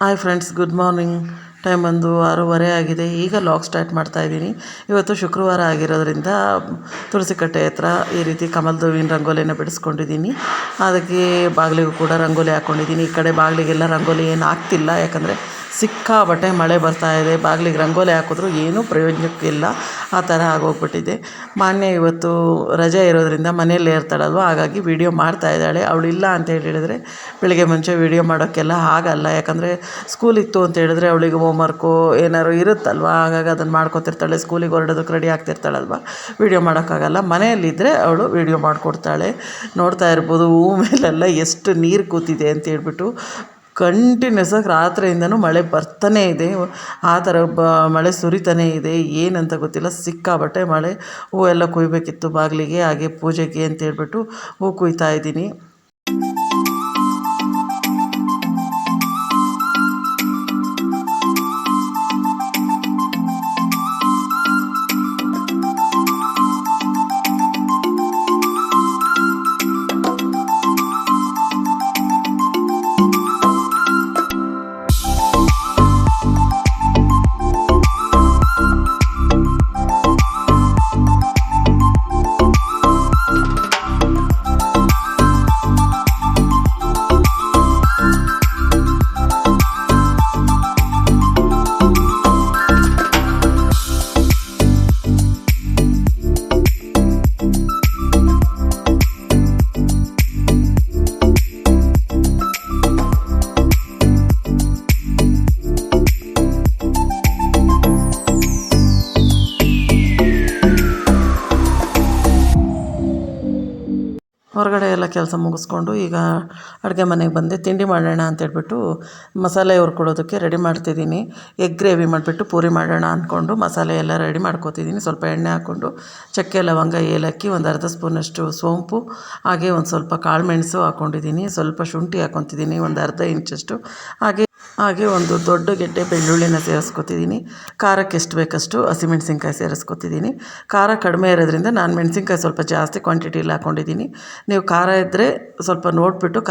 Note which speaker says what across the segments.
Speaker 1: Hi friends, good morning. Time ಬಂದು 6:30 ಆಗಿದೆ. ಈಗ ಲಾಗ್ ಸ್ಟಾರ್ಟ್ ಮಾಡ್ತಾ ಇದ್ದೀನಿ. ಇವತ್ತು ಶುಕ್ರವಾರ ಆಗಿರೋದ್ರಿಂದ ತುಳಸಿ ಕಟ್ಟೆ ಹತ್ರ ಈ ರೀತಿ ಕಮಲದ ಹೂವಿನ ರಂಗೋಲಿನ ಬಿಡಿಸ್ಕೊಂಡಿದ್ದೀನಿ. ಅದಕ್ಕೆ ಬಾಗಿಲಿಗೂ ಕೂಡ ರಂಗೋಲಿ ಹಾಕ್ಕೊಂಡಿದ್ದೀನಿ. ಈ ಕಡೆ ಬಾಗಿಲಿಗೆಲ್ಲ ರಂಗೋಲಿ ಏನು ಹಾಕ್ತಿಲ್ಲ, ಯಾಕಂದರೆ ಸಿಕ್ಕಾಬಟ್ಟೆ ಮಳೆ ಬರ್ತಾ ಇದೆ. ಬಾಗಿಲಿಗೆ ರಂಗೋಲಿ ಹಾಕಿದ್ರು ಏನೂ ಪ್ರಯೋಜನಕ್ಕಿಲ್ಲ, ಆ ಥರ ಆಗೋಗ್ಬಿಟ್ಟಿದೆ. ಮಾನ್ಯ ಇವತ್ತು ರಜೆ ಇರೋದ್ರಿಂದ ಮನೆಯಲ್ಲೇ ಇರ್ತಾಳಲ್ವ, ಹಾಗಾಗಿ ವೀಡಿಯೋ ಮಾಡ್ತಾ ಇದ್ದಾಳೆ. ಅವಳು ಇಲ್ಲ ಅಂತ ಹೇಳಿದರೆ ಬೆಳಿಗ್ಗೆ ಮುಂಚೆ ವೀಡಿಯೋ ಮಾಡೋಕ್ಕೆಲ್ಲ ಆಗಲ್ಲ, ಯಾಕಂದರೆ ಸ್ಕೂಲ್ ಇತ್ತು ಅಂತ ಹೇಳಿದ್ರೆ ಅವಳಿಗೆ ಹೋಮ್ವರ್ಕು ಏನಾದ್ರು ಇರುತ್ತಲ್ವ, ಹಾಗಾಗಿ ಅದನ್ನು ಮಾಡ್ಕೊತಿರ್ತಾಳೆ. ಸ್ಕೂಲಿಗೆ ಹೊರಡೋದಕ್ಕೆ ರೆಡಿ ಆಗ್ತಿರ್ತಾಳಲ್ವ, ವೀಡಿಯೋ ಮಾಡೋಕ್ಕಾಗಲ್ಲ. ಮನೆಯಲ್ಲಿದ್ದರೆ ಅವಳು ವೀಡಿಯೋ ಮಾಡಿಕೊಡ್ತಾಳೆ. ನೋಡ್ತಾ ಇರ್ಬೋದು ಹೂ ಮೇಲೆಲ್ಲ ಎಷ್ಟು ನೀರು ಕೂತಿದೆ ಅಂತ ಹೇಳ್ಬಿಟ್ಟು. ಕಂಟಿನ್ಯೂಸ್ ಆಗಿ ರಾತ್ರಿಯಿಂದನೂ ಮಳೆ ಬರ್ತಾನೇ ಇದೆ. ಆ ಥರ ಮಳೆ ಸುರಿತಾನೇ ಇದೆ. ಏನಂತ ಗೊತ್ತಿಲ್ಲ, ಸಿಕ್ಕಾಬಟ್ಟೆ ಮಳೆ. ಹೂವೆಲ್ಲ ಕುಯ್ಬೇಕಿತ್ತು ಬಾಗಿಲಿಗೆ, ಹಾಗೆ ಪೂಜೆಗೆ ಅಂತ ಹೇಳ್ಬಿಟ್ಟು ಹೂ ಕುಯ್ತಾ ಇದ್ದೀನಿ. ಹೊರಗಡೆ ಎಲ್ಲ ಕೆಲಸ ಮುಗಿಸ್ಕೊಂಡು ಈಗ ಅಡುಗೆ ಮನೆಗೆ ಬಂದೆ. ತಿಂಡಿ ಮಾಡೋಣ ಅಂತೇಳ್ಬಿಟ್ಟು ಮಸಾಲೆ ಹುರ್ಕೊಳ್ಳೋದಕ್ಕೆ ರೆಡಿ ಮಾಡ್ತಿದ್ದೀನಿ. ಎಗ್ ಗ್ರೇವಿ ಮಾಡಿಬಿಟ್ಟು ಪೂರಿ ಮಾಡೋಣ ಅಂದ್ಕೊಂಡು ಮಸಾಲೆ ಎಲ್ಲ ರೆಡಿ ಮಾಡ್ಕೊತಿದ್ದೀನಿ. ಸ್ವಲ್ಪ ಎಣ್ಣೆ ಹಾಕ್ಕೊಂಡು ಚಕ್ಕೆ, ಲವಂಗ, ಏಲಕ್ಕಿ, ಒಂದು ಅರ್ಧ ಸ್ಪೂನಷ್ಟು ಸೋಂಪು, ಹಾಗೆ ಒಂದು ಸ್ವಲ್ಪ ಕಾಳು ಮೆಣಸು ಹಾಕ್ಕೊಂಡಿದ್ದೀನಿ. ಸ್ವಲ್ಪ ಶುಂಠಿ ಹಾಕ್ಕೊತಿದ್ದೀನಿ, ಒಂದು ಅರ್ಧ ಇಂಚಷ್ಟು. ಹಾಗೆ ಒಂದು ದೊಡ್ಡ ಗೆಡ್ಡೆ ಬೆಳ್ಳುಳ್ಳಿನ ಸೇರಿಸ್ಕೊತಿದ್ದೀನಿ. ಖಾರಕ್ಕೆ ಎಷ್ಟು ಬೇಕಷ್ಟು ಹಸಿಮೆಣ್ಸಿನ್ಕಾಯಿ ಸೇರಿಸ್ಕೊತಿದ್ದೀನಿ. ಖಾರ ಕಡಿಮೆ ಇರೋದ್ರಿಂದ ನಾನು ಮೆಣಸಿನ್ಕಾಯಿ ಸ್ವಲ್ಪ ಜಾಸ್ತಿ ಕ್ವಾಂಟಿಟಿಲಿ ಹಾಕ್ಕೊಂಡಿದ್ದೀನಿ. ನೀವು ಖಾರ ಇದ್ದರೆ ಸ್ವಲ್ಪ ನೋಡಿಬಿಟ್ಟು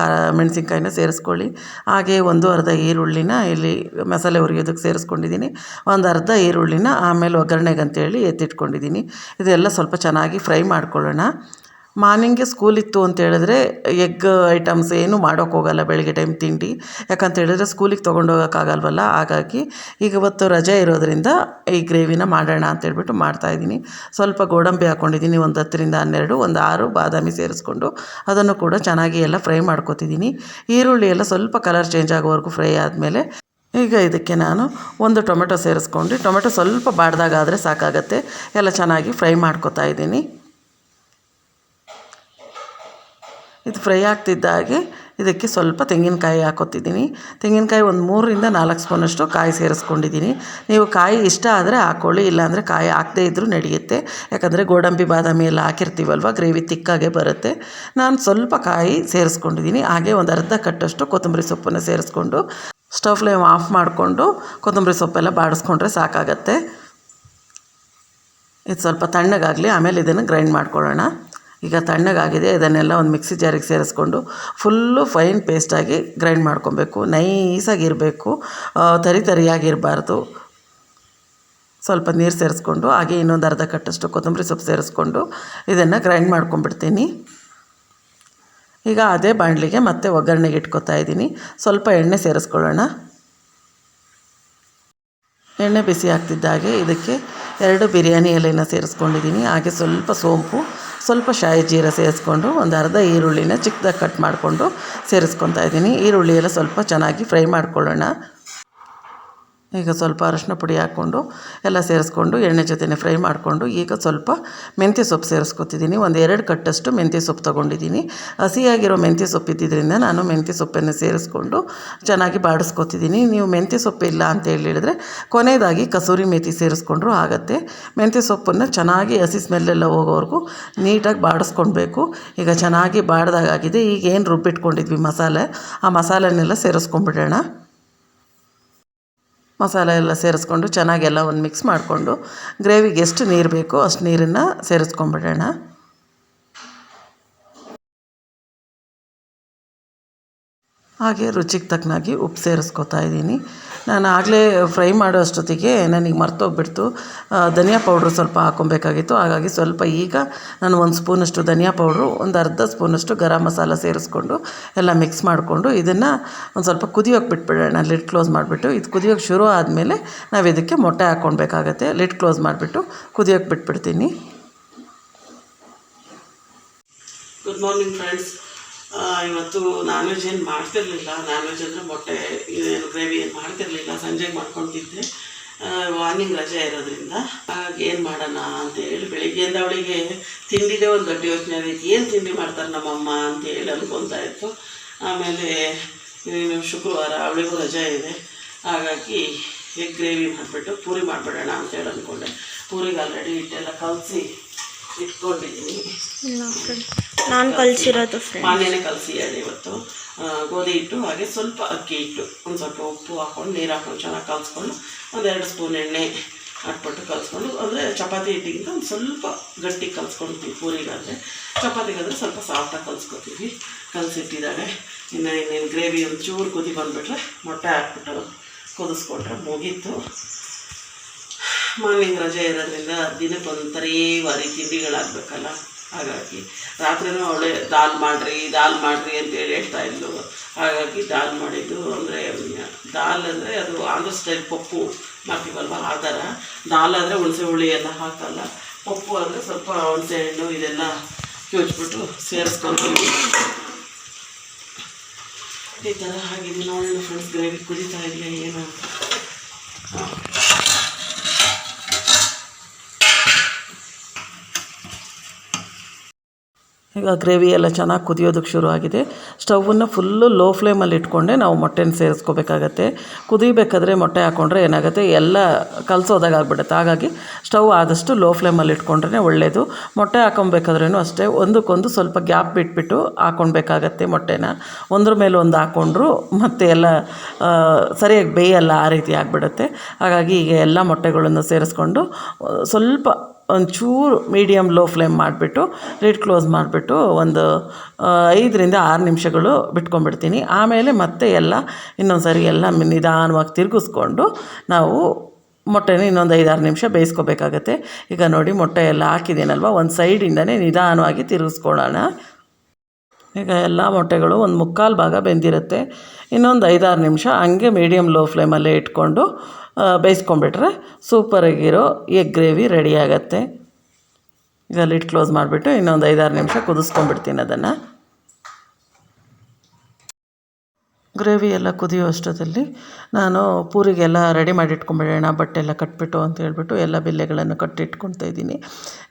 Speaker 1: ಮೆಣಸಿನ್ಕಾಯಿನ ಸೇರಿಸ್ಕೊಳ್ಳಿ. ಹಾಗೆ ಅರ್ಧ ಈರುಳ್ಳಿನ ಇಲ್ಲಿ ಮಸಾಲೆ ಹುರಿಯೋದಕ್ಕೆ ಸೇರಿಸ್ಕೊಂಡಿದ್ದೀನಿ. ಒಂದು ಅರ್ಧ ಈರುಳ್ಳಿನ ಆಮೇಲೆ ಒಗ್ಗರಣೆಗೆ ಅಂತೇಳಿ ಎತ್ತಿಟ್ಕೊಂಡಿದ್ದೀನಿ. ಇದೆಲ್ಲ ಸ್ವಲ್ಪ ಚೆನ್ನಾಗಿ ಫ್ರೈ ಮಾಡ್ಕೊಳ್ಳೋಣ. ಮಾರ್ನಿಂಗ್ಗೆ ಸ್ಕೂಲ್ ಇತ್ತು ಅಂತ ಹೇಳಿದ್ರೆ ಎಗ್ ಐಟಮ್ಸ್ ಏನೂ ಮಾಡೋಕ್ಕೋಗಲ್ಲ ಬೆಳಗ್ಗೆ ಟೈಮ್ ತಿಂಡಿ, ಯಾಕಂತ ಹೇಳಿದ್ರೆ ಸ್ಕೂಲಿಗೆ ತೊಗೊಂಡೋಗೋಕ್ಕಾಗಲ್ವಲ್ಲ. ಹಾಗಾಗಿ ಈಗ ಇವತ್ತು ರಜೆ ಇರೋದ್ರಿಂದ ಈ ಗ್ರೇವಿನ ಮಾಡೋಣ ಅಂತೇಳ್ಬಿಟ್ಟು ಮಾಡ್ತಾಯಿದ್ದೀನಿ. ಸ್ವಲ್ಪ ಗೋಡಂಬಿ ಹಾಕ್ಕೊಂಡಿದ್ದೀನಿ, ಒಂದು 10-12, ಒಂದು 6 ಬಾದಾಮಿ ಸೇರಿಸ್ಕೊಂಡು ಅದನ್ನು ಕೂಡ ಚೆನ್ನಾಗಿ ಎಲ್ಲ ಫ್ರೈ ಮಾಡ್ಕೊತಿದ್ದೀನಿ. ಈರುಳ್ಳಿ ಎಲ್ಲ ಸ್ವಲ್ಪ ಕಲರ್ ಚೇಂಜ್ ಆಗೋವರೆಗೂ ಫ್ರೈ ಆದಮೇಲೆ ಈಗ ಇದಕ್ಕೆ ನಾನು ಒಂದು ಟೊಮೆಟೊ ಸೇರಿಸ್ಕೊಂಡು, ಟೊಮೆಟೊ ಸ್ವಲ್ಪ ಬಾಡ್ದಾಗಾದರೆ ಸಾಕಾಗತ್ತೆ. ಎಲ್ಲ ಚೆನ್ನಾಗಿ ಫ್ರೈ ಮಾಡ್ಕೊತಾ ಇದ್ದೀನಿ. ಇದು ಫ್ರೈ ಆಗ್ತಿದ್ದಾಗೆ ಇದಕ್ಕೆ ಸ್ವಲ್ಪ ತೆಂಗಿನಕಾಯಿ ಹಾಕ್ಕೊತಿದ್ದೀನಿ. ತೆಂಗಿನಕಾಯಿ ಒಂದು 3-4 ಸ್ಪೂನಷ್ಟು ಕಾಯಿ ಸೇರಿಸ್ಕೊಂಡಿದ್ದೀನಿ. ನೀವು ಕಾಯಿ ಇಷ್ಟ ಆದರೆ ಹಾಕ್ಕೊಳ್ಳಿ, ಇಲ್ಲಾಂದರೆ ಕಾಯಿ ಹಾಕದೇ ಇದ್ದರೂ ನಡೆಯುತ್ತೆ. ಯಾಕಂದರೆ ಗೋಡಂಬಿ ಬಾದಾಮಿ ಎಲ್ಲ ಹಾಕಿರ್ತೀವಲ್ವ, ಗ್ರೇವಿ ತಿಕ್ಕಾಗೆ ಬರುತ್ತೆ. ನಾನು ಸ್ವಲ್ಪ ಕಾಯಿ ಸೇರಿಸ್ಕೊಂಡಿದ್ದೀನಿ. ಹಾಗೆ ಒಂದು ಅರ್ಧ ಕಟ್ಟಷ್ಟು ಕೊತ್ತಂಬರಿ ಸೊಪ್ಪನ್ನು ಸೇರಿಸ್ಕೊಂಡು ಸ್ಟವ್ ಫ್ಲೇಮ್ ಆಫ್ ಮಾಡಿಕೊಂಡು ಕೊತ್ತಂಬರಿ ಸೊಪ್ಪೆಲ್ಲ ಬಾಡಿಸ್ಕೊಂಡ್ರೆ ಸಾಕಾಗತ್ತೆ. ಇದು ಸ್ವಲ್ಪ ತಣ್ಣಗಾಗಲಿ, ಆಮೇಲೆ ಇದನ್ನು ಗ್ರೈಂಡ್ ಮಾಡ್ಕೊಳ್ಳೋಣ. ಈಗ ತಣ್ಣಗಾಗಿದೆ. ಇದನ್ನೆಲ್ಲ ಒಂದು ಮಿಕ್ಸಿ ಜಾರಿಗೆ ಸೇರಿಸ್ಕೊಂಡು ಫುಲ್ಲು ಫೈನ್ ಪೇಸ್ಟಾಗಿ ಗ್ರೈಂಡ್ ಮಾಡ್ಕೊಬೇಕು. ನೈಸಾಗಿರಬೇಕು, ತರಿಯಾಗಿರಬಾರ್ದು. ಸ್ವಲ್ಪ ನೀರು ಸೇರಿಸ್ಕೊಂಡು ಹಾಗೆ ಇನ್ನೊಂದು ಅರ್ಧ ಕಟ್ಟಷ್ಟು ಕೊತ್ತಂಬರಿ ಸೊಪ್ಪು ಸೇರಿಸ್ಕೊಂಡು ಇದನ್ನು ಗ್ರೈಂಡ್ ಮಾಡ್ಕೊಂಡ್ಬಿಡ್ತೀನಿ. ಈಗ ಅದೇ ಬಾಣಲಿಗೆ ಮತ್ತೆ ಒಗ್ಗರಣೆಗೆ ಇಟ್ಕೊತಾ ಇದ್ದೀನಿ. ಸ್ವಲ್ಪ ಎಣ್ಣೆ ಸೇರಿಸ್ಕೊಳ್ಳೋಣ. ಎಣ್ಣೆ ಬಿಸಿ ಆಗ್ತಿದ್ದಾಗೆ ಇದಕ್ಕೆ 2 ಬಿರಿಯಾನಿ ಎಲೆನ ಸೇರಿಸ್ಕೊಂಡಿದ್ದೀನಿ. ಹಾಗೆ ಸ್ವಲ್ಪ ಸೋಂಪು, ಸ್ವಲ್ಪ ಶಾಯಿ ಜೀರ ಸೇರಿಸ್ಕೊಂಡು ಒಂದು ಅರ್ಧ ಈರುಳ್ಳಿನ ಚಿಕ್ಕದಾಗಿ ಕಟ್ ಮಾಡಿಕೊಂಡು ಸೇರಿಸ್ಕೊತಾ ಇದ್ದೀನಿ. ಈರುಳ್ಳಿ ಎಲ್ಲ ಸ್ವಲ್ಪ ಚೆನ್ನಾಗಿ ಫ್ರೈ ಮಾಡ್ಕೊಳ್ಳೋಣ. ಈಗ ಸ್ವಲ್ಪ ಅರಶಿನ ಪುಡಿ ಹಾಕ್ಕೊಂಡು ಎಲ್ಲ ಸೇರಿಸ್ಕೊಂಡು ಎಣ್ಣೆ ಜೊತೆನೇ ಫ್ರೈ ಮಾಡಿಕೊಂಡು ಈಗ ಸ್ವಲ್ಪ ಮೆಂತ್ಯ ಸೊಪ್ಪು ಸೇರಿಸ್ಕೊತಿದ್ದೀನಿ. ಒಂದು 2 ಕಟ್ಟಷ್ಟು ಮೆಂತ್ಯ ಸೊಪ್ಪು ತೊಗೊಂಡಿದ್ದೀನಿ. ಹಸಿಯಾಗಿರೋ ಮೆಂತ್ಯ ಸೊಪ್ಪು ಇದ್ದಿದ್ದರಿಂದ ನಾನು ಮೆಂತ್ಯ ಸೊಪ್ಪನ್ನು ಸೇರಿಸ್ಕೊಂಡು ಚೆನ್ನಾಗಿ ಬಾಡಿಸ್ಕೊತಿದ್ದೀನಿ. ನೀವು ಮೆಂತ್ಯ ಸೊಪ್ಪು ಇಲ್ಲ ಅಂತ ಹೇಳಿದರೆ ಕೊನೆಯದಾಗಿ ಕಸೂರಿ ಮೇಥಿ ಸೇರಿಸ್ಕೊಂಡ್ರೂ ಆಗುತ್ತೆ. ಮೆಂತ್ಯ ಸೊಪ್ಪನ್ನು ಚೆನ್ನಾಗಿ ಹಸಿ ಸ್ಮೆಲ್ಲೆಲ್ಲ ಹೋಗೋವರೆಗೂ ನೀಟಾಗಿ ಬಾಡಿಸ್ಕೊಳ್ಬೇಕು. ಈಗ ಚೆನ್ನಾಗಿ ಬಾಡ್ದಾಗಿದೆ. ಈಗ ಏನು ರುಬ್ಬಿಟ್ಕೊಂಡಿದ್ವಿ ಮಸಾಲೆ, ಆ ಮಸಾಲೆನೆಲ್ಲ ಸೇರಿಸ್ಕೊಂಡ್ಬಿಡೋಣ. ಮಸಾಲೆ ಎಲ್ಲ ಸೇರಿಸ್ಕೊಂಡು ಚೆನ್ನಾಗೆಲ್ಲ ಒಂದು ಮಿಕ್ಸ್ ಮಾಡಿಕೊಂಡು ಗ್ರೇವಿಗೆ ಎಷ್ಟು ನೀರು ಬೇಕೋ ಅಷ್ಟು ನೀರನ್ನು ಸೇರಿಸ್ಕೊಂಡ್ಬಿಡೋಣ. ಹಾಗೆ ರುಚಿಗೆ ತಕ್ಕನಾಗಿ ಉಪ್ಪು ಸೇರಿಸ್ಕೊತಾ ಇದ್ದೀನಿ. ನಾನು ಆಗಲೇ ಫ್ರೈ ಮಾಡೋ ಅಷ್ಟೊತ್ತಿಗೆ ನನಗೆ ಮರ್ತೋಗ್ಬಿಡ್ತು, ಧನಿಯಾ ಪೌಡ್ರು ಸ್ವಲ್ಪ ಹಾಕ್ಕೊಬೇಕಾಗಿತ್ತು. ಹಾಗಾಗಿ ಸ್ವಲ್ಪ ಈಗ ನಾನು ಒಂದು ಸ್ಪೂನಷ್ಟು ಧನಿಯಾ ಪೌಡ್ರು, ಒಂದು ಅರ್ಧ ಸ್ಪೂನಷ್ಟು ಗರಂ ಮಸಾಲ ಸೇರಿಸ್ಕೊಂಡು ಎಲ್ಲ ಮಿಕ್ಸ್ ಮಾಡಿಕೊಂಡು ಇದನ್ನು ಒಂದು ಸ್ವಲ್ಪ ಕುದಿಯೋಕೆ ಬಿಟ್ಬಿಡೋಣ. ಲಿಡ್ ಕ್ಲೋಸ್ ಮಾಡಿಬಿಟ್ಟು ಇದು ಕುದಿಯೋಕೆ ಶುರು ಆದಮೇಲೆ ನಾವು ಇದಕ್ಕೆ ಮೊಟ್ಟೆ ಹಾಕ್ಕೊಳ್ಬೇಕಾಗತ್ತೆ. ಲಿಡ್ ಕ್ಲೋಸ್ ಮಾಡಿಬಿಟ್ಟು ಕುದಿಯೋಕೆ ಬಿಟ್ಬಿಡ್ತೀನಿ. Good morning friends. ಇವತ್ತು ನಾನ್ ವೆಜ್ ಏನು ಮಾಡ್ತಿರಲಿಲ್ಲ. ನಾನ್ ವೆಜ್ ಅಂದರೆ ಮೊಟ್ಟೆ ಇದೇನು ಗ್ರೇವಿ ಏನು ಮಾಡ್ತಿರಲಿಲ್ಲ, ಸಂಜೆಗೆ ಮಾಡ್ಕೊತಿದ್ದೆ. ಮಾರ್ನಿಂಗ್ ರಜೆ ಇರೋದ್ರಿಂದ ಹಾಗೆ ಏನು ಮಾಡೋಣ ಅಂತೇಳಿ ಬೆಳಿಗ್ಗೆಯಿಂದ ಅವಳಿಗೆ ತಿಂಡಿದೇ ಒಂದು ದೊಡ್ಡ ಯೋಚನೆ ಆಗೈತಿ. ಏನು ತಿಂಡಿ ಮಾಡ್ತಾರೆ ನಮ್ಮಮ್ಮ ಅಂತೇಳಿ ಅನ್ಕೊತಾ ಇತ್ತು. ಆಮೇಲೆ ಶುಕ್ರವಾರ ಅವಳಿಗೂ ರಜೆ ಇದೆ, ಹಾಗಾಗಿ ಎಗ್ ಗ್ರೇವಿ ಮಾಡಿಬಿಟ್ಟು ಪೂರಿ ಮಾಡಿಬಿಡೋಣ ಅಂತೇಳಿ ಅಂದ್ಕೊಂಡೆ. ಪೂರಿಗೆ ಆಲ್ರೆಡಿ ಹಿಟ್ಟೆಲ್ಲ ಕಲಸಿ ಇಟ್ಕೊಂಡಿದ್ದೀನಿ.
Speaker 2: ನಾನು ಕಲಿಸಿರೋದು
Speaker 1: ಮಾನ್ಯನೇ ಕಲಸಿ ಹೇಳಿ ಇವತ್ತು ಗೋಧಿ ಹಿಟ್ಟು, ಹಾಗೆ ಸ್ವಲ್ಪ ಅಕ್ಕಿ ಹಿಟ್ಟು, ಒಂದು ಸ್ವಲ್ಪ ಉಪ್ಪು ಹಾಕ್ಕೊಂಡು ನೀರು ಹಾಕ್ಕೊಂಡು ಚೆನ್ನಾಗಿ ಕಲಿಸ್ಕೊಂಡು 1-2 ಸ್ಪೂನ್ ಎಣ್ಣೆ ಹಾಕ್ಬಿಟ್ಟು ಕಲಿಸ್ಕೊಂಡು, ಅಂದರೆ ಚಪಾತಿ ಹಿಟ್ಟಿಗಿಂತ ಒಂದು ಸ್ವಲ್ಪ ಗಟ್ಟಿ ಕಲಿಸ್ಕೊಳ್ತೀವಿ. ಪೂರಿಗಾದರೆ, ಚಪಾತಿಗಾದರೆ ಸ್ವಲ್ಪ ಸಾಫ್ಟಾಗಿ ಕಲಿಸ್ಕೊತೀವಿ. ಕಲಸಿಟ್ಟಿದ್ದಾಳೆ. ಇನ್ನೇನು ಗ್ರೇವಿ ಒಂದು ಚೂರು ಕುದಿ ಬಂದುಬಿಟ್ರೆ ಮೊಟ್ಟೆ ಹಾಕ್ಬಿಟ್ಟು ಕುದಿಸ್ಕೊಂಡ್ರೆ ಮುಗೀತು. ಮಾರ್ನಿಂಗ್ ರಜೆ ಇರೋದ್ರಿಂದ ದಿನಕ್ಕೆ ಒಂದು ವಾರಿ ತಿಂಡಿಗಳಾಗಬೇಕಲ್ಲ, ಹಾಗಾಗಿ ರಾತ್ರಿನೂ ಅವಳೇ ದಾಲ್ ಮಾಡಿರಿ ಅಂತೇಳಿ ಹೇಳ್ತಾ ಇದ್ಲು. ಹಾಗಾಗಿ ದಾಲ್ ಮಾಡಿದ್ದು, ಅಂದರೆ ದಾಲ್ ಅಂದರೆ ಅದು ಆಂಧ್ರ ಸ್ಟೈಲ್ ಪಪ್ಪು ಮಾಡ್ತೀವಲ್ವ ಆ ಥರ. ದಾಲ್ ಆದರೆ ಹುಣಸೆ ಹುಳಿ ಎಲ್ಲ ಹಾಕಲ್ಲ. ಪಪ್ಪು ಅಂದರೆ ಸ್ವಲ್ಪ ಹುಣಸೆ ಹಣ್ಣು ಇದೆಲ್ಲ ಕಿವುಚ್ಬಿಟ್ಟು ಸೇರಿಸ್ಕೊಳ್ತೀವಿ. ಈ ಥರ ಆಗಿದೆ. ನೋಡೋಣ ಫ್ರೆಂಡ್ಸ್, ಗ್ರೇವಿ ಕುದೀತಾ ಇದೆಯಾ ಏನು ಅಂತ. ಈಗ ಗ್ರೇವಿ ಎಲ್ಲ ಚೆನ್ನಾಗಿ ಕುದಿಯೋದಕ್ಕೆ ಶುರು ಆಗಿದೆ. ಸ್ಟವನ್ನು ಫುಲ್ಲು ಲೋ ಫ್ಲೇಮಲ್ಲಿ ಇಟ್ಕೊಂಡೆ ನಾವು ಮೊಟ್ಟೆನ ಸೇರಿಸ್ಕೋಬೇಕಾಗತ್ತೆ. ಕುದಿಬೇಕಾದ್ರೆ ಮೊಟ್ಟೆ ಹಾಕ್ಕೊಂಡ್ರೆ ಏನಾಗುತ್ತೆ, ಎಲ್ಲ ಕಲಸೋದಾಗ ಆಗ್ಬಿಡುತ್ತೆ. ಹಾಗಾಗಿ ಸ್ಟವ್ ಆದಷ್ಟು ಲೋ ಫ್ಲೇಮಲ್ಲಿ ಇಟ್ಕೊಂಡ್ರೆ ಒಳ್ಳೆಯದು. ಮೊಟ್ಟೆ ಹಾಕ್ಕೊಬೇಕಾದ್ರೂ ಅಷ್ಟೇ ಒಂದಕ್ಕೊಂದು ಸ್ವಲ್ಪ ಗ್ಯಾಪ್ ಬಿಟ್ಬಿಟ್ಟು ಹಾಕ್ಕೊಳ್ಬೇಕಾಗತ್ತೆ. ಮೊಟ್ಟೆನ ಒಂದ್ರ ಮೇಲೆ ಒಂದು ಹಾಕ್ಕೊಂಡ್ರು ಮತ್ತು ಎಲ್ಲ ಸರಿಯಾಗಿ ಬೇಯಲ್ಲ, ಆ ರೀತಿ ಆಗಿಬಿಡುತ್ತೆ. ಹಾಗಾಗಿ ಈಗ ಎಲ್ಲ ಮೊಟ್ಟೆಗಳನ್ನು ಸೇರಿಸ್ಕೊಂಡು ಸ್ವಲ್ಪ ಒಂಚೂರು ಮೀಡಿಯಮ್ ಲೋ ಫ್ಲೇಮ್ ಮಾಡಿಬಿಟ್ಟು ಲಿಡ್ ಕ್ಲೋಸ್ ಮಾಡಿಬಿಟ್ಟು ಒಂದು 5-6 ನಿಮಿಷಗಳು ಬಿಟ್ಕೊಂಡ್ಬಿಡ್ತೀನಿ. ಆಮೇಲೆ ಮತ್ತೆ ಎಲ್ಲ ಇನ್ನೊಂದು ಸರಿ ಎಲ್ಲ ನಿಧಾನವಾಗಿ ತಿರುಗಿಸ್ಕೊಂಡು ನಾವು ಮೊಟ್ಟೆನ ಇನ್ನೊಂದು 5-6 ನಿಮಿಷ ಬೇಯಿಸ್ಕೋಬೇಕಾಗತ್ತೆ. ಈಗ ನೋಡಿ ಮೊಟ್ಟೆ ಎಲ್ಲ ಹಾಕಿದ್ದೀನಲ್ವ, ಒಂದು ಸೈಡಿಂದನೇ ನಿಧಾನವಾಗಿ ತಿರುಗಿಸ್ಕೊಳ್ಳೋಣ. ಈಗ ಎಲ್ಲ ಮೊಟ್ಟೆಗಳು ಒಂದು 3/4 ಭಾಗ ಬೆಂದಿರುತ್ತೆ. ಇನ್ನೊಂದು 5-6 ನಿಮಿಷ ಹಂಗೆ ಮೀಡಿಯಮ್ ಲೋ ಫ್ಲೇಮಲ್ಲೇ ಇಟ್ಕೊಂಡು ಬೇಯಿಸ್ಕೊಂಡ್ಬಿಟ್ರೆ ಸೂಪರಾಗಿರೋ ಎಗ್ ಗ್ರೇವಿ ರೆಡಿ ಆಗುತ್ತೆ. ಈಗ ಲಿಡ್ ಕ್ಲೋಸ್ ಮಾಡಿಬಿಟ್ಟು ಇನ್ನೊಂದು 5-6 ನಿಮಿಷ ಕುದಿಸ್ಕೊಂಡ್ಬಿಡ್ತೀನಿ ಅದನ್ನು. ಗ್ರೇವಿ ಎಲ್ಲ ಕುದಿಯೋ ಅಷ್ಟೊತ್ತಲ್ಲಿ ನಾನು ಪೂರಿಗೆಲ್ಲ ರೆಡಿ ಮಾಡಿ ಇಟ್ಕೊಂಡ್ಬಿಡೋಣ, ಬಟ್ಟೆಲ್ಲ ಕಟ್ಬಿಟ್ಟು ಅಂತ ಹೇಳ್ಬಿಟ್ಟು ಎಲ್ಲ ಬಿಲ್ಲೆಗಳನ್ನು ಕಟ್ಟಿಟ್ಕೊಳ್ತಾ ಇದ್ದೀನಿ.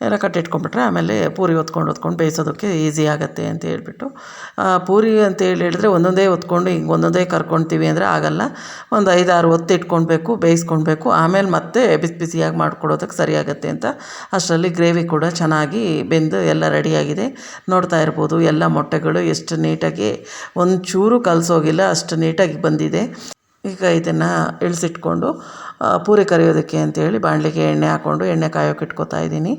Speaker 1: ಎಲ್ಲ ಕಟ್ಟಿಟ್ಕೊಂಡ್ಬಿಟ್ರೆ ಆಮೇಲೆ ಪೂರಿ ಹೊತ್ಕೊಂಡು ಬೇಯಿಸೋದಕ್ಕೆ ಈಸಿ ಆಗುತ್ತೆ ಅಂತ ಹೇಳ್ಬಿಟ್ಟು. ಪೂರಿ ಅಂತ ಹೇಳಿದ್ರೆ ಒಂದೊಂದೇ ಹೊತ್ಕೊಂಡು ಹಿಂಗೆ ಒಂದೊಂದೇ ಕರ್ಕೊಳ್ತೀವಿ ಅಂದರೆ ಆಗಲ್ಲ. ಒಂದು 5-6 ಹೊತ್ತು ಇಟ್ಕೊಳ್ಬೇಕು, ಬೇಯಿಸ್ಕೊಳ್ಬೇಕು. ಆಮೇಲೆ ಮತ್ತೆ ಬಿಸಿ ಬಿಸಿಯಾಗಿ ಮಾಡ್ಕೊಡೋದಕ್ಕೆ ಸರಿಯಾಗತ್ತೆ ಅಂತ. ಅಷ್ಟರಲ್ಲಿ ಗ್ರೇವಿ ಕೂಡ ಚೆನ್ನಾಗಿ ಬೆಂದು ಎಲ್ಲ ರೆಡಿಯಾಗಿದೆ. ನೋಡ್ತಾ ಇರ್ಬೋದು ಎಲ್ಲ ಮೊಟ್ಟೆಗಳು ಎಷ್ಟು ನೀಟಾಗಿ ಒಂಚೂರು ಕಲಸೋಗಿಲ್ಲ, ಅಷ್ಟು ನೀಟಾಗಿ ಬಂದಿದೆ. ಈಗ ಇದನ್ನು ಇಳಿಸಿಟ್ಕೊಂಡು ಪೂರಿ ಕರಿಯೋದಕ್ಕೆ ಅಂತೇಳಿ ಬಾಣಲಿಗೆ ಎಣ್ಣೆ ಹಾಕ್ಕೊಂಡು ಎಣ್ಣೆ ಕಾಯೋಕೆ ಇಟ್ಕೊತಾ ಇದ್ದೀನಿ.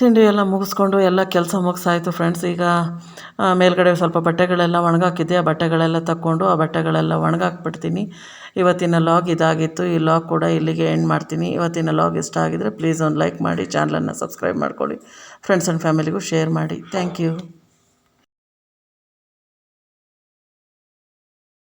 Speaker 1: ತಿಂಡಿ ಎಲ್ಲ ಮುಗಿಸ್ಕೊಂಡು ಎಲ್ಲ ಕೆಲಸ ಮುಗಿಸಾಯಿತು ಫ್ರೆಂಡ್ಸ್. ಈಗ ಮೇಲ್ಗಡೆ ಸ್ವಲ್ಪ ಬಟ್ಟೆಗಳೆಲ್ಲ ಒಣಗಾಕಿದ್ದೆ, ಆ ಬಟ್ಟೆಗಳೆಲ್ಲ ತಕ್ಕೊಂಡು ಆ ಬಟ್ಟೆಗಳೆಲ್ಲ ಒಣಗಾಕ್ಬಿಡ್ತೀನಿ. ಇವತ್ತಿನ ಲಾಗ್ ಇದಾಗಿತ್ತು. ಈ ಲಾಗ್ ಕೂಡ ಇಲ್ಲಿಗೆ ಎಂಡ್ ಮಾಡ್ತೀನಿ. ಇವತ್ತಿನ ಲಾಗ್ ಇಷ್ಟ ಆಗಿದರೆ ಪ್ಲೀಸ್ ಒಂದು ಲೈಕ್ ಮಾಡಿ, ಚಾನಲನ್ನು ಸಬ್ಸ್ಕ್ರೈಬ್ ಮಾಡ್ಕೊಳ್ಳಿ, ಫ್ರೆಂಡ್ಸ್ ಆ್ಯಂಡ್ ಫ್ಯಾಮಿಲಿಗೂ ಶೇರ್ ಮಾಡಿ. Thank you.